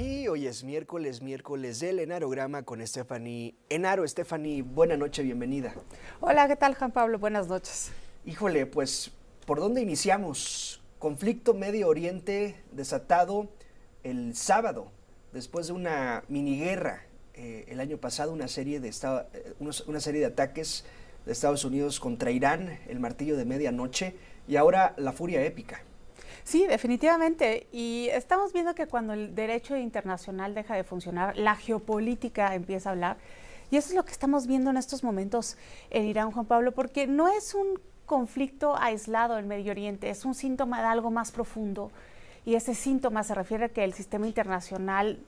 Sí, hoy es miércoles del Enarograma con Stephanie Enaro. Stephanie, buena noche, bienvenida. Hola, ¿qué tal, Juan Pablo? Buenas noches. Híjole, pues, ¿por dónde iniciamos? Conflicto Medio Oriente desatado el sábado, después de una miniguerra. El año pasado, una serie de ataques de Estados Unidos contra Irán, el martillo de medianoche, y ahora la furia épica. Sí, definitivamente. Y estamos viendo que cuando el derecho internacional deja de funcionar, la geopolítica empieza a hablar. Y eso es lo que estamos viendo en estos momentos en Irán, Juan Pablo, porque no es un conflicto aislado en Medio Oriente, es un síntoma de algo más profundo. Y ese síntoma se refiere a que el sistema internacional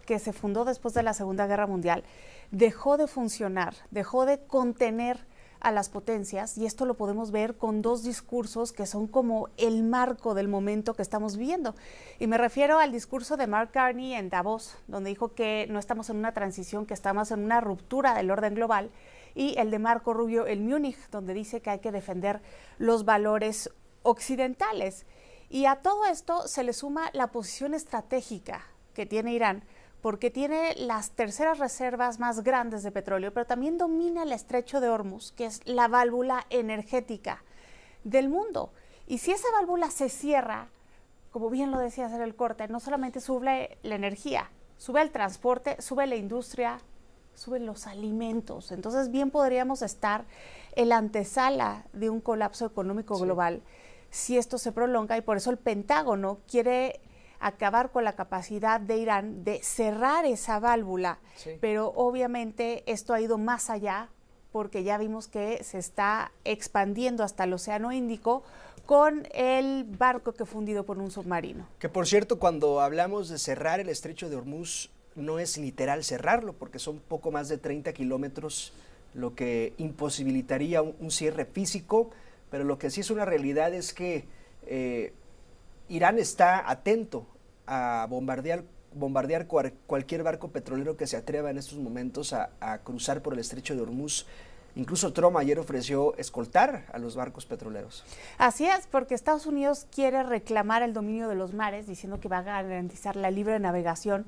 que se fundó después de la Segunda Guerra Mundial dejó de funcionar, dejó de contener a las potencias, y esto lo podemos ver con dos discursos que son como el marco del momento que estamos viviendo. Y me refiero al discurso de Mark Carney en Davos, donde dijo que no estamos en una transición, que estamos en una ruptura del orden global, y el de Marco Rubio en Múnich, donde dice que hay que defender los valores occidentales. Y a todo esto se le suma la posición estratégica que tiene Irán, porque tiene las terceras reservas más grandes de petróleo, pero también domina el estrecho de Hormuz, que es la válvula energética del mundo. Y si esa válvula se cierra, como bien lo decía hacer el corte, no solamente sube la energía, sube el transporte, sube la industria, suben los alimentos. Entonces bien podríamos estar en la antesala de un colapso económico global si esto se prolonga, y por eso el Pentágono quiere acabar con la capacidad de Irán de cerrar esa válvula, pero obviamente esto ha ido más allá, porque ya vimos que se está expandiendo hasta el Océano Índico con el barco que fue hundido por un submarino. Que por cierto, cuando hablamos de cerrar el estrecho de Hormuz, no es literal cerrarlo, porque son poco más de 30 kilómetros, lo que imposibilitaría un cierre físico, pero lo que sí es una realidad es que Irán está atento a bombardear cualquier barco petrolero que se atreva en estos momentos a cruzar por el estrecho de Hormuz. Incluso Trump ayer ofreció escoltar a los barcos petroleros. Así es, porque Estados Unidos quiere reclamar el dominio de los mares, diciendo que va a garantizar la libre navegación,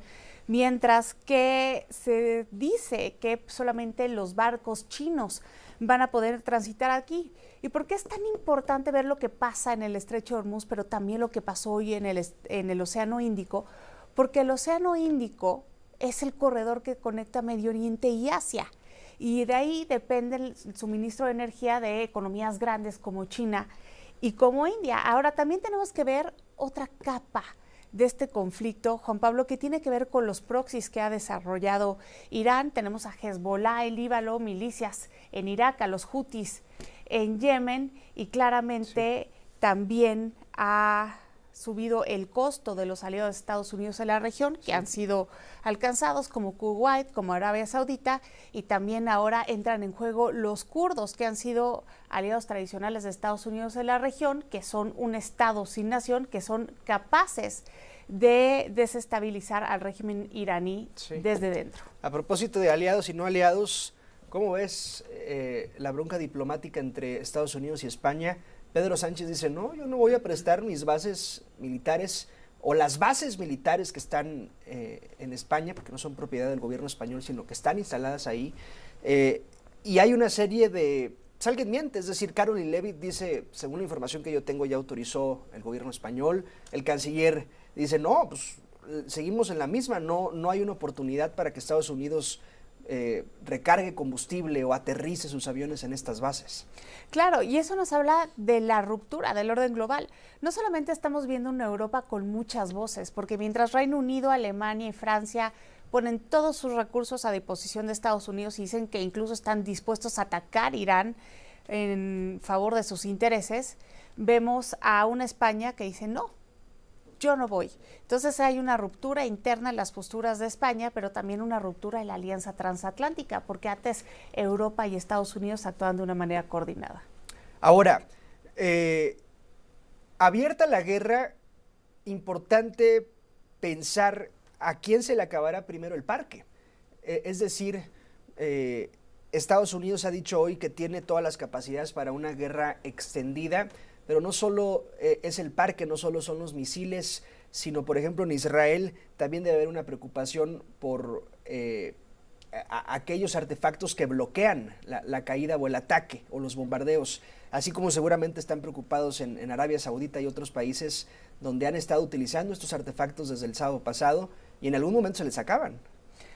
mientras que se dice que solamente los barcos chinos van a poder transitar aquí. ¿Y por qué es tan importante ver lo que pasa en el estrecho de Hormuz, pero también lo que pasó hoy en el Océano Índico? Porque el Océano Índico es el corredor que conecta Medio Oriente y Asia, y de ahí depende el suministro de energía de economías grandes como China y como India. Ahora también tenemos que ver otra capa de este conflicto, Juan Pablo, que tiene que ver con los proxies que ha desarrollado Irán. Tenemos a Hezbollah, el Líbano, milicias en Irak, a los Houthis en Yemen, y claramente también ha subido el costo de los aliados de Estados Unidos en la región, que han sido alcanzados, como Kuwait, como Arabia Saudita, y también ahora entran en juego los kurdos, que han sido aliados tradicionales de Estados Unidos en la región, que son un estado sin nación, que son capaces de desestabilizar al régimen iraní desde dentro. A propósito de aliados y no aliados, ¿cómo ves la bronca diplomática entre Estados Unidos y España? Pedro Sánchez dice, no, yo no voy a prestar mis bases militares o las bases militares que están en España, porque no son propiedad del gobierno español, sino que están instaladas ahí. Y hay una serie de salguemientos, es decir, Caroline Leavitt dice, según la información que yo tengo, ya autorizó el gobierno español. El canciller dice, no, pues seguimos en la misma, no hay una oportunidad para que Estados Unidos recargue combustible o aterrice sus aviones en estas bases. Claro, y eso nos habla de la ruptura del orden global. No solamente estamos viendo una Europa con muchas voces, porque mientras Reino Unido, Alemania y Francia ponen todos sus recursos a disposición de Estados Unidos y dicen que incluso están dispuestos a atacar Irán en favor de sus intereses, vemos a una España que dice no, yo no voy. Entonces hay una ruptura interna en las posturas de España, pero también una ruptura en la alianza transatlántica, porque antes Europa y Estados Unidos actuaban de una manera coordinada. Ahora, abierta la guerra, importante pensar a quién se le acabará primero el parque. Es decir, Estados Unidos ha dicho hoy que tiene todas las capacidades para una guerra extendida, pero no solo es el parque, no solo son los misiles, sino por ejemplo en Israel también debe haber una preocupación por aquellos artefactos que bloquean la caída o el ataque o los bombardeos, así como seguramente están preocupados en Arabia Saudita y otros países donde han estado utilizando estos artefactos desde el sábado pasado y en algún momento se les acaban.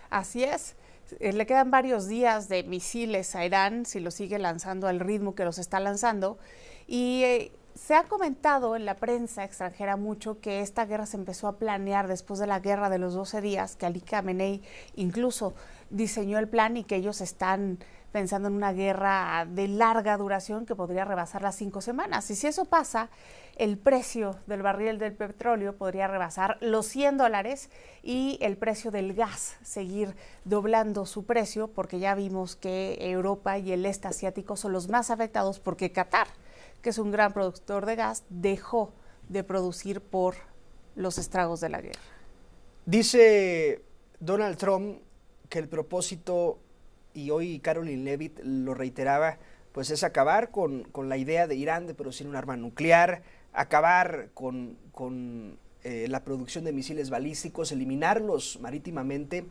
Así es. Le quedan varios días de misiles a Irán si lo sigue lanzando al ritmo que los está lanzando y se ha comentado en la prensa extranjera mucho que esta guerra se empezó a planear después de la guerra de los 12 días, que Ali Khamenei incluso diseñó el plan y que ellos están pensando en una guerra de larga duración que podría rebasar las 5 semanas. Y si eso pasa, el precio del barril del petróleo podría rebasar los $100 y el precio del gas seguir doblando su precio, porque ya vimos que Europa y el este asiático son los más afectados porque Qatar, que es un gran productor de gas, dejó de producir por los estragos de la guerra. Dice Donald Trump que el propósito, y hoy Caroline Leavitt lo reiteraba, pues es acabar con la idea de Irán de producir un arma nuclear, acabar con la producción de misiles balísticos, eliminarlos marítimamente.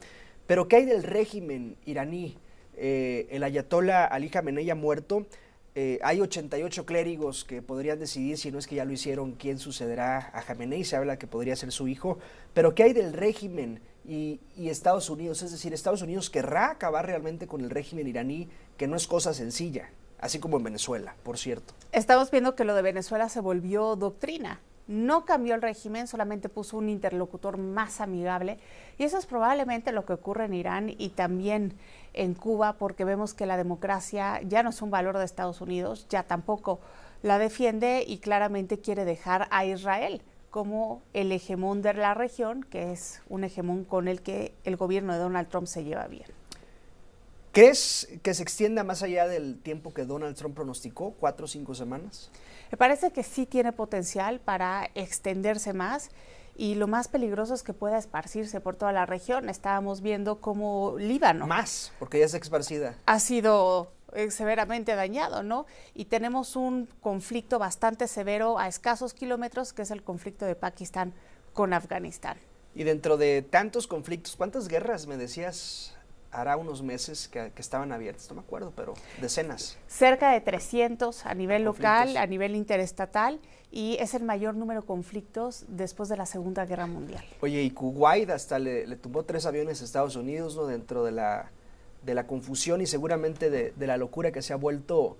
Pero ¿qué hay del régimen iraní? El ayatollah Ali Khamenei ha muerto. Hay 88 clérigos que podrían decidir, si no es que ya lo hicieron, quién sucederá a Khamenei. Se habla que podría ser su hijo. Pero ¿qué hay del régimen y Estados Unidos? Es decir, Estados Unidos querrá acabar realmente con el régimen iraní, que no es cosa sencilla, así como en Venezuela, por cierto. Estamos viendo que lo de Venezuela se volvió doctrina. No cambió el régimen, solamente puso un interlocutor más amigable. Y eso es probablemente lo que ocurre en Irán y también en Cuba, porque vemos que la democracia ya no es un valor de Estados Unidos, ya tampoco la defiende y claramente quiere dejar a Israel como el hegemón de la región, que es un hegemón con el que el gobierno de Donald Trump se lleva bien. ¿Crees que se extienda más allá del tiempo que Donald Trump pronosticó, 4 o 5 semanas? Me parece que sí tiene potencial para extenderse más y lo más peligroso es que pueda esparcirse por toda la región. Estábamos viendo cómo Líbano. Más, porque ya está esparcida. Ha sido severamente dañado, ¿no? Y tenemos un conflicto bastante severo a escasos kilómetros, que es el conflicto de Pakistán con Afganistán. Y dentro de tantos conflictos, ¿cuántas guerras me decías hará unos meses que estaban abiertas? No me acuerdo, pero decenas. Cerca de 300 a nivel local, a nivel interestatal, y es el mayor número de conflictos después de la Segunda Guerra Mundial. Oye, y Kuwait hasta le tumbó 3 aviones a Estados Unidos, ¿no? Dentro de la confusión y seguramente de la locura que se ha vuelto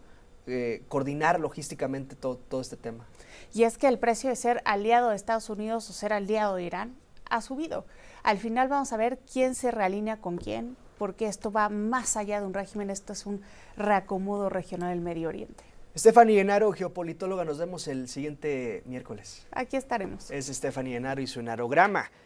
coordinar logísticamente todo este tema. Y es que el precio de ser aliado de Estados Unidos o ser aliado de Irán ha subido. Al final vamos a ver quién se realinea con quién, porque esto va más allá de un régimen, esto es un reacomodo regional del Medio Oriente. Stephanie Enaro, geopolitóloga, nos vemos el siguiente miércoles. Aquí estaremos. Es Stephanie Enaro y su enarograma.